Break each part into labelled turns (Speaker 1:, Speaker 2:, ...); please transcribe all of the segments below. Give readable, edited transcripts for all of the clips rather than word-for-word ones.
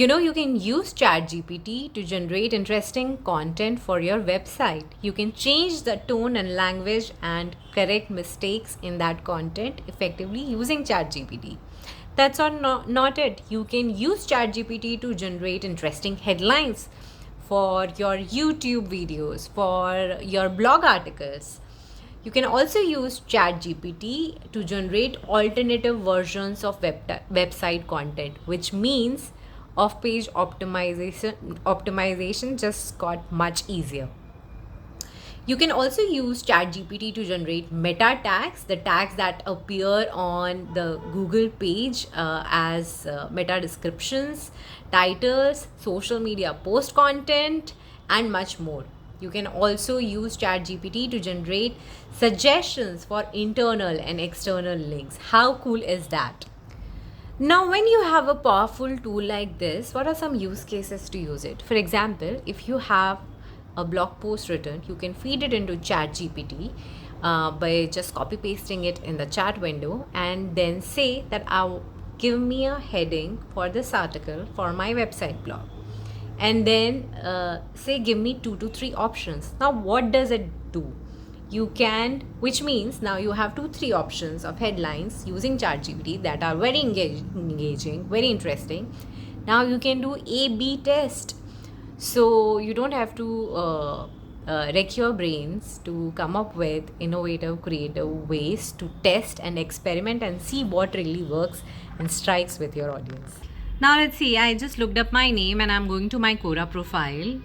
Speaker 1: You can use Chat GPT to generate interesting content for your website. You can change the tone and language and correct mistakes in that content effectively using Chat GPT. That's not it. You can use Chat GPT to generate interesting headlines for your YouTube videos, for your blog articles. You can also use ChatGPT to generate alternative versions of website content, which means off-page optimization just got much easier. You can also use ChatGPT to generate meta tags, the tags that appear on the Google page as meta descriptions, titles, social media post content, and much more. You can also use ChatGPT to generate suggestions for internal and external links. How cool is that? Now, when you have a powerful tool like this, what are some use cases to use it? For example, if you have a blog post written, you can feed it into Chat GPT by just copy pasting it in the chat window and then say that I'll give me a heading for this article for my website blog, and then say give me 2 to 3 options. Now what does it do? Which means now you have 2-3 options of headlines using ChatGPT that are very engaging, very interesting. Now you can do A/B test. So you don't have to wreck your brains to come up with innovative, creative ways to test and experiment and see what really works and strikes with your audience. Now let's see, I just looked up my name and I'm going to my Quora profile.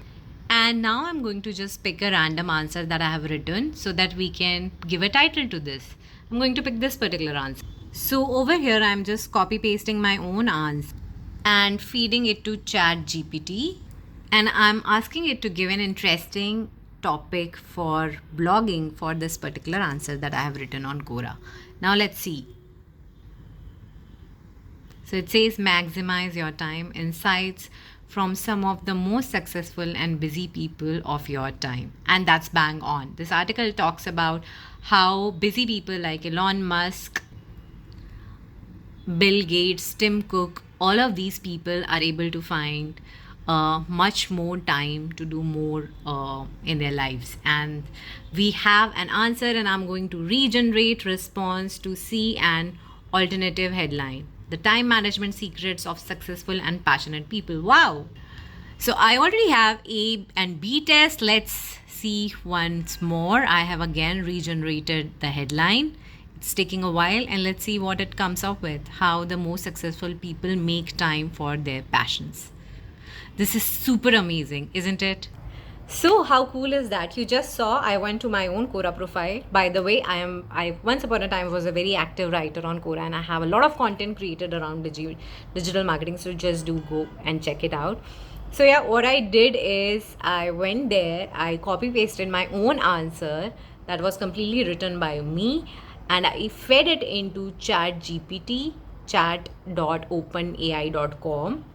Speaker 1: And now I'm going to just pick a random answer that I have written so that we can give a title to this. I'm going to pick this particular answer. So over here, I'm just copy pasting my own answer and feeding it to Chat GPT. And I'm asking it to give an interesting topic for blogging for this particular answer that I have written on Quora. Now let's see. So it says maximize your time, insights from some of the most successful and busy people of your time. And that's bang on. This article talks about how busy people like Elon Musk, Bill Gates, Tim Cook, all of these people are able to find much more time to do more in their lives. And we have an answer, and I'm going to regenerate response to see an alternative headline: the time management secrets of successful and passionate people. Wow. So I already have A and B test. Let's see once more. I have again regenerated the headline. It's taking a while, and let's see what it comes up with. How the most successful people make time for their passions. This is super amazing, isn't it? So how cool is that? You just saw I went to my own Quora profile. By the way, I once upon a time was a very active writer on Quora, and I have a lot of content created around digital marketing. So just do go and check it out. So yeah, what I did is I went there, I copy pasted my own answer that was completely written by me, and I fed it into Chat GPT, chat.openai.com,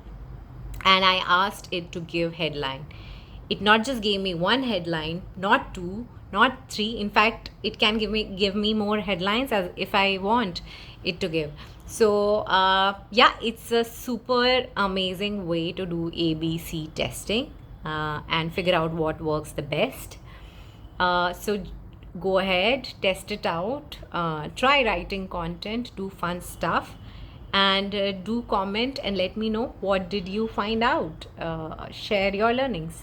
Speaker 1: and I asked it to give headline. It not just gave me one headline, not 2, not 3. In fact, it can give me more headlines as if I want it to give. So yeah, it's a super amazing way to do ABC testing and figure out what works the best. So go ahead, test it out, try writing content, do fun stuff, and do comment and let me know what did you find out. Share your learnings.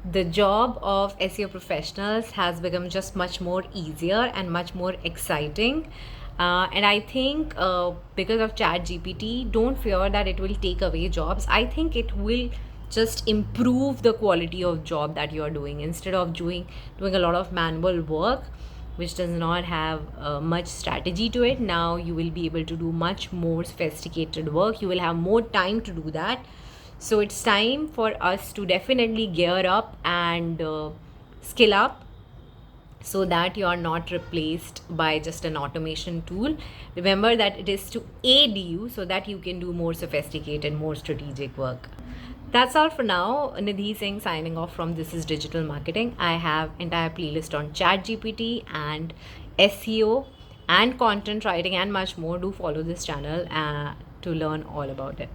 Speaker 1: The job of SEO professionals has become just much more easier and much more exciting. And I think because of Chat GPT, don't fear that it will take away jobs. I think it will just improve the quality of job that you are doing. Instead of doing a lot of manual work, which does not have much strategy to it, now you will be able to do much more sophisticated work. You will have more time to do that. So it's time for us to definitely gear up and skill up so that you are not replaced by just an automation tool. Remember that it is to aid you so that you can do more sophisticated, more strategic work. That's all for now. Nidhi Singh signing off from This is Digital Marketing. I have entire playlist on Chat GPT and SEO and content writing and much more. Do follow this channel to learn all about it.